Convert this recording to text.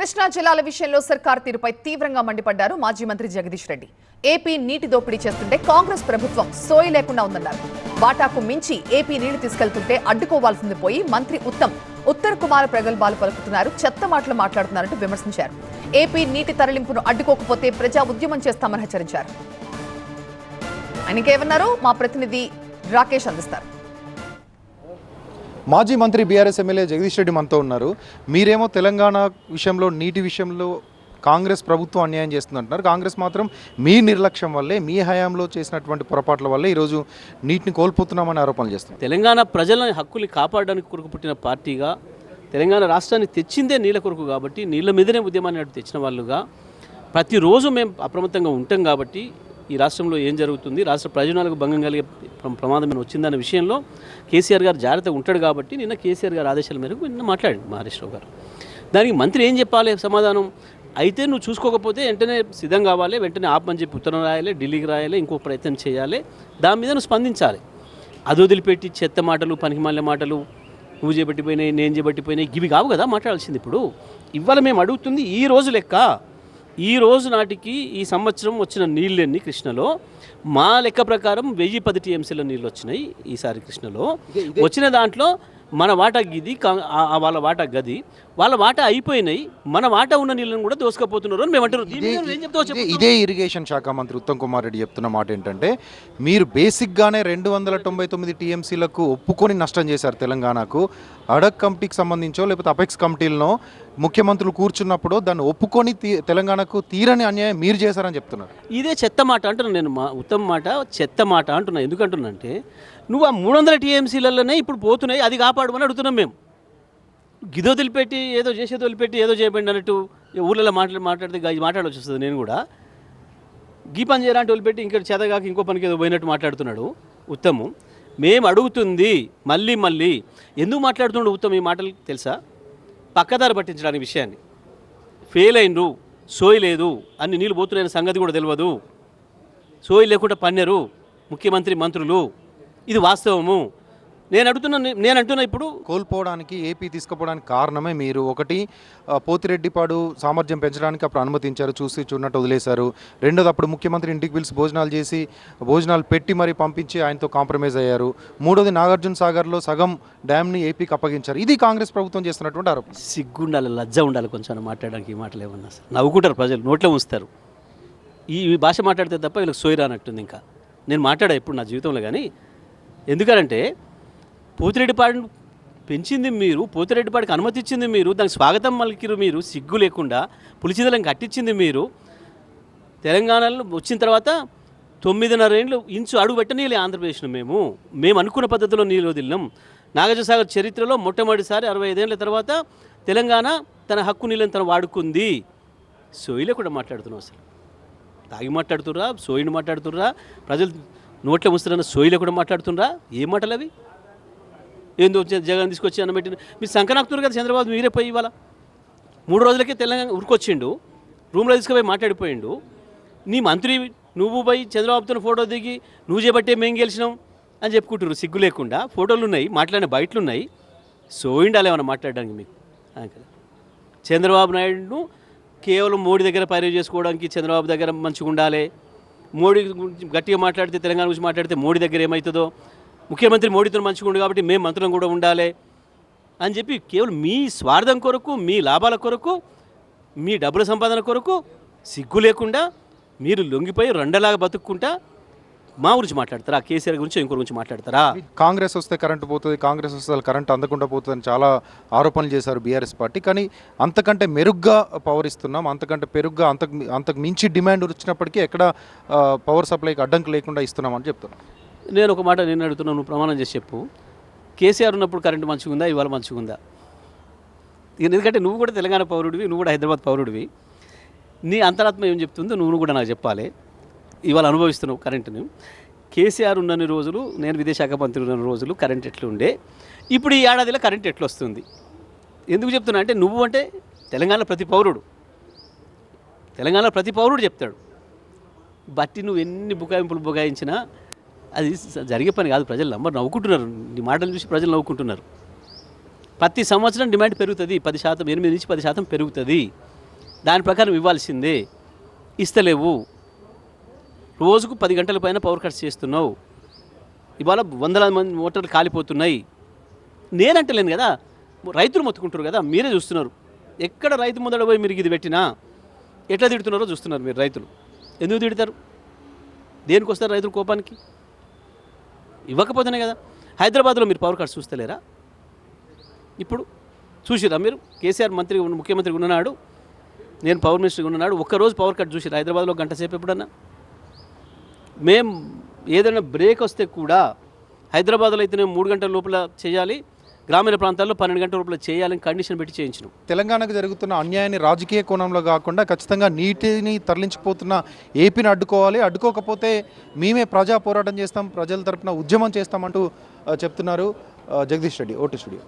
కృష్ణా జిల్లాల విషయంలో సర్కార్ తీరుపై తీవ్రంగా మండిపడ్డారు మాజీ మంత్రి జగదీష్ రెడ్డి. ఏపీ నీటి దోపిడీ చేస్తుంటే కాంగ్రెస్ ప్రభుత్వం సోయి లేకుండా ఉందన్నారు. వాటాకు మించి ఏపీ నీళ్లు తీసుకెళ్తుంటే అడ్డుకోవాల్సింది పోయి మంత్రి ఉత్తర్ కుమార్ ప్రగల్భాలు పలుకుతున్నారు, చెత్త మాటలు మాట్లాడుతున్నారంటూ విమర్శించారు. ఏపీ నీటి తరలింపును అడ్డుకోకపోతే ప్రజా ఉద్యమం చేస్తామని హెచ్చరించారు. ఆయనకేమన్నారు మా ప్రతినిధి రాకేష్ అందిస్తారు. మాజీ మంత్రి బీఆర్ఎస్ ఎమ్మెల్యే జగదీష్ రెడ్డి మనతో ఉన్నారు. మీరేమో తెలంగాణ విషయంలో నీటి విషయంలో కాంగ్రెస్ ప్రభుత్వం అన్యాయం చేస్తుందంటున్నారు. కాంగ్రెస్ మాత్రం మీ నిర్లక్ష్యం వల్లే, మీ హయాంలో చేసినటువంటి పొరపాట్ల వల్లే ఈరోజు నీటిని కోల్పోతున్నామని ఆరోపణలు చేస్తున్నారు. తెలంగాణ ప్రజల హక్కుల్ని కాపాడడానికి కొరకు పుట్టిన పార్టీగా, తెలంగాణ రాష్ట్రాన్ని తెచ్చిందే నీళ్ళ కొరకు కాబట్టి, నీళ్ళ మీదనే ఉద్యమాన్ని తెచ్చిన వాళ్ళుగా ప్రతిరోజు మేము అప్రమత్తంగా ఉంటాం కాబట్టి ఈ రాష్ట్రంలో ఏం జరుగుతుంది, రాష్ట్ర ప్రయోజనాలకు భంగం కలిగే ప్రమాదం వచ్చిందన్న విషయంలో కేసీఆర్ గారు జాగ్రత్తగా ఉంటాడు కాబట్టి నిన్న కేసీఆర్ గారు ఆదేశాల మేరకు నిన్న మాట్లాడండి హరీష్ రావు గారు. దానికి మంత్రి ఏం చెప్పాలి సమాధానం? అయితే నువ్వు చూసుకోకపోతే వెంటనే సిద్ధం కావాలి, వెంటనే ఆపమని చెప్పి ఉత్తరం రాయాలి, ఢిల్లీకి రాయాలి, ఇంకో ప్రయత్నం చేయాలి, దాని మీద నువ్వు స్పందించాలి. అది వదిలిపెట్టి చెత్త మాటలు, పనికిమాలిన మాటలు, నువ్వు చేపట్టిపోయినాయి, నేను చేపట్టిపోయినాయి, ఇవి కావు కదా మాట్లాడాల్సింది. ఇప్పుడు ఇవాళ మేము అడుగుతుంది ఈ రోజు లెక్క. ఈ రోజు నాటికి ఈ సంవత్సరం వచ్చిన నీళ్ళన్నీ కృష్ణలో మా లెక్క ప్రకారం 1010 టీఎంసీల నీళ్ళు వచ్చినాయి ఈసారి కృష్ణలో. వచ్చిన దాంట్లో మన వాటా గిది, వాళ్ళ వాటా గది, వాళ్ళ వాటా అయిపోయినాయి, మన వాటా ఉన్న నీళ్ళని కూడా దోసుకపోతున్నారు అని మేము అంటున్నాం. ఇదే ఇరిగేషన్ శాఖ మంత్రి ఉత్తమ్ కుమార్ రెడ్డి చెప్తున్న మాట ఏంటంటే, మీరు బేసిక్గానే 299 టీఎంసీలకు ఒప్పుకొని నష్టం చేశారు తెలంగాణకు. అడక్ కమిటీకి సంబంధించో లేకపోతే అపెక్స్ కమిటీలను ముఖ్యమంత్రులు కూర్చున్నప్పుడు దాన్ని ఒప్పుకొని తెలంగాణకు తీరని అన్యాయం మీరు చేశారని చెప్తున్నారు. ఇదే చెత్త మాట అంటున్నాను నేను, ఉత్తమ్ మాట చెత్త మాట అంటున్నా. ఎందుకంటున్నా అంటే నువ్వు ఆ 300 టీఎంసీలలోనే ఇప్పుడు పోతున్నాయి, అది కాపాడమని అడుగుతున్నాం మేము. గిదో వదిలిపెట్టి ఏదో చేసేది వదిలిపెట్టి ఏదో చేయబడి అన్నట్టు ఊళ్ళలో మాట్లాడితే మాట్లాడవచ్చు వస్తుంది. నేను కూడా గీ పని చేయాలంటే వదిలిపెట్టి ఇంకా చేతగాక ఇంకో పనికి ఏదో పోయినట్టు మాట్లాడుతున్నాడు ఉత్తమ్. మేము అడుగుతుంది మళ్ళీ ఎందుకు మాట్లాడుతున్నాడు ఉత్తమ్ ఈ మాటలు తెలుసా? పక్కదారి పట్టించడానికి విషయాన్ని. ఫెయిల్ అయినరు, సోయి లేదు, అన్ని నీళ్ళు పోతున్నాయన్న సంగతి కూడా తెలియదు, సోయి లేకుండా పన్నెరు ముఖ్యమంత్రి మంత్రులు, ఇది వాస్తవము. నేను అంటున్నా ఇప్పుడు కోల్పోవడానికి ఏపీ తీసుకుపోవడానికి కారణమే మీరు. ఒకటి, పోతిరెడ్డిపాడు సామర్థ్యం పెంచడానికి అప్పుడు అనుమతించారు, చూడనట్టు వదిలేశారు. రెండోది, అప్పుడు ముఖ్యమంత్రి ఇంటికి పిలిచి భోజనాలు పెట్టి మరీ పంపించి ఆయనతో కాంప్రమైజ్ అయ్యారు. మూడోది, నాగార్జున సాగర్లో సగం డ్యామ్ని ఏపీకి అప్పగించారు. ఇది కాంగ్రెస్ ప్రభుత్వం చేస్తున్నటువంటి ఆరోపణ. సిగ్గుండాలి, లజ్జ ఉండాలి కొంచెం మాట్లాడడానికి. ఈ మాటలు ఏమన్నా సార్ నవ్వుకుంటారు ప్రజలు, నోట్లో ఉంచుతారు. ఈ భాష మాట్లాడితే తప్ప వీళ్ళకి సోయి రానట్టుంది. ఇంకా నేను మాట్లాడా ఇప్పుడు నా జీవితంలో. కానీ ఎందుకంటే పోతిరెడ్డిపాడును పెంచింది మీరు, పోతిరెడ్డిపాడికి అనుమతి ఇచ్చింది మీరు, దానికి స్వాగతం పలికిరు మీరు, సిగ్గు లేకుండా పులిచిందలను కట్టించింది మీరు. తెలంగాణలో వచ్చిన తర్వాత 9.5 ఏళ్ళు ఇంచు అడుగు పెట్టనీలే ఆంధ్రప్రదేశ్ను. మేము అనుకున్న పద్ధతిలో నీళ్ళు వదిలినాం. నాగార్జున సాగర్ చరిత్రలో మొట్టమొదటిసారి 65 ఏళ్ళ తర్వాత తెలంగాణ తన హక్కు నీళ్ళని తను వాడుకుంది. సోయిలో కూడా మాట్లాడుతున్నాం. అసలు తాగి మాట్లాడుతుర్రా, సోయిని మాట్లాడుతుర్రా, ప్రజలు నోట్లో ముస్తున్న సోయిలో కూడా మాట్లాడుతుర్రా. ఏం మాటలు అవి? ఏందో జగన్ తీసుకొచ్చి అన్నబెట్టిన మీరు సంకనాకుతున్నారు కదా చంద్రబాబు. మీరే పోయి ఇవాళ 3 రోజులకే తెలంగాణ ఉరికొచ్చిండు, రూమ్లో తీసుకుపోయి మాట్లాడిపోయిండు. నీ మంత్రి నువ్వు పోయి చంద్రబాబుతో ఫోటో దిగి నువ్వు చేపట్టే మేము గెలిచినాం అని చెప్పుకుంటున్నారు సిగ్గు లేకుండా. ఫోటోలు ఉన్నాయి, మాట్లాడిన బయటలు ఉన్నాయి. సోయిండాలి ఏమన్నా మాట్లాడడానికి మీకు. చంద్రబాబు నాయుడును కేవలం మోడీ దగ్గర పైరవి చేసుకోవడానికి చంద్రబాబు దగ్గర మంచిగా ఉండాలి, మోడీ గురించి గట్టిగా మాట్లాడితే, తెలంగాణ గురించి మాట్లాడితే మోడీ దగ్గర ఏమవుతుందో, ముఖ్యమంత్రి మోడీతో మంచిగా ఉండు కాబట్టి మేము మంత్రులం కూడా ఉండాలి అని చెప్పి కేవలం మీ స్వార్థం కొరకు, మీ లాభాల కొరకు, మీ డబ్బుల సంపాదన కొరకు సిగ్గు లేకుండా మీరు లొంగిపోయి రెండలాగా బతుక్కుంటా మా గురించి మాట్లాడతారా? కేసీఆర్ గురించి ఇంకో గురించి మాట్లాడతారా? కాంగ్రెస్ వస్తే కరెంటు పోతుంది, కాంగ్రెస్ వస్తే కరెంటు అందకుండా పోతుందని చాలా ఆరోపణలు చేశారు బీఆర్ఎస్ పార్టీ. కానీ అంతకంటే మెరుగ్గా పవర్ ఇస్తున్నాం, అంతకంటే పెరుగ్గా అంతకు మించి డిమాండ్ వచ్చినప్పటికీ ఎక్కడ పవర్ సప్లైకి అడ్డంకి లేకుండా ఇస్తున్నామని చెప్తున్నాను. నేను ఒక మాట నేను అడుగుతున్నాను, నువ్వు ప్రమాణం చేసి చెప్పు. కేసీఆర్ ఉన్నప్పుడు కరెంటు మంచిగా ఉందా, ఇవాళ మంచిగా ఉందా? ఎందుకంటే నువ్వు కూడా తెలంగాణ పౌరుడివి, నువ్వు కూడా హైదరాబాద్ పౌరుడివి. నీ అంతరాత్మ ఏం చెప్తుందో నువ్వు కూడా నాకు చెప్పాలి. ఇవాళ అనుభవిస్తున్నావు కరెంటుని. కేసీఆర్ ఉన్నన్ని రోజులు, నేను విదేశాఖ మంత్రి ఉన్న రోజులు కరెంట్ ఎట్లుండే, ఇప్పుడు ఈ ఏడాదిలో కరెంట్ ఎట్లా వస్తుంది? ఎందుకు చెప్తున్నా అంటే నువ్వు అంటే తెలంగాణ ప్రతి పౌరుడు చెప్తాడు. బట్టి నువ్వు ఎన్ని బుకాయింపులు బుకాయించినా అది జరిగే పని కాదు. ప్రజలు నవ్వుకుంటున్నారు, నీ మాటలు చూసి ప్రజలు నవ్వుకుంటున్నారు. ప్రతి సంవత్సరం డిమాండ్ పెరుగుతుంది 10%, 8 నుంచి 10% పెరుగుతుంది. దాని ప్రకారం ఇవ్వాల్సిందే, ఇస్తలేవు. రోజుకు 10 గంటల పైన పవర్ కట్స్ చేస్తున్నావు. ఇవాళ వందలాది మంది మోటార్లు కాలిపోతున్నాయి. నేనంటలేను కదా, రైతులు మొత్తుకుంటారు కదా, మీరే చూస్తున్నారు. ఎక్కడ రైతు ముందర పోయి మీరు ఇది పెట్టినా ఎట్లా తిడుతున్నారో చూస్తున్నారు మీరు. రైతులు ఎందుకు తిడతారు? దేనికి వస్తారు రైతులు కోపానికి? ఇవ్వకపోతేనే కదా. హైదరాబాద్లో మీరు పవర్ కట్స్ చూస్తలేరా? ఇప్పుడు చూసిరా మీరు? కేసీఆర్ ముఖ్యమంత్రి ఉన్ననాడు, నేను పవర్ మినిస్టర్గా ఉన్ననాడు ఒక్కరోజు పవర్ కట్ చూసిరా హైదరాబాద్లో? గంట సేపు ఎప్పుడన్నా? మేము ఏదైనా బ్రేక్ వస్తే కూడా హైదరాబాద్లో అయితేనే 3 గంటల లోపల చేయాలి, గ్రామీణ ప్రాంతాల్లో 12 గంటల లోపల చేయాలని కండిషన్ పెట్టి చేయించినాం. తెలంగాణకు జరుగుతున్న అన్యాయాన్ని రాజకీయ కోణంలో కాకుండా ఖచ్చితంగా నీటిని తరలించిపోతున్న ఏపీని అడ్డుకోవాలి, అడ్డుకోకపోతే మేమే ప్రజా పోరాటం చేస్తాం, ప్రజల తరపున ఉద్యమం చేస్తామంటూ చెప్తున్నారు జగదీష్ రెడ్డి. Vote studio.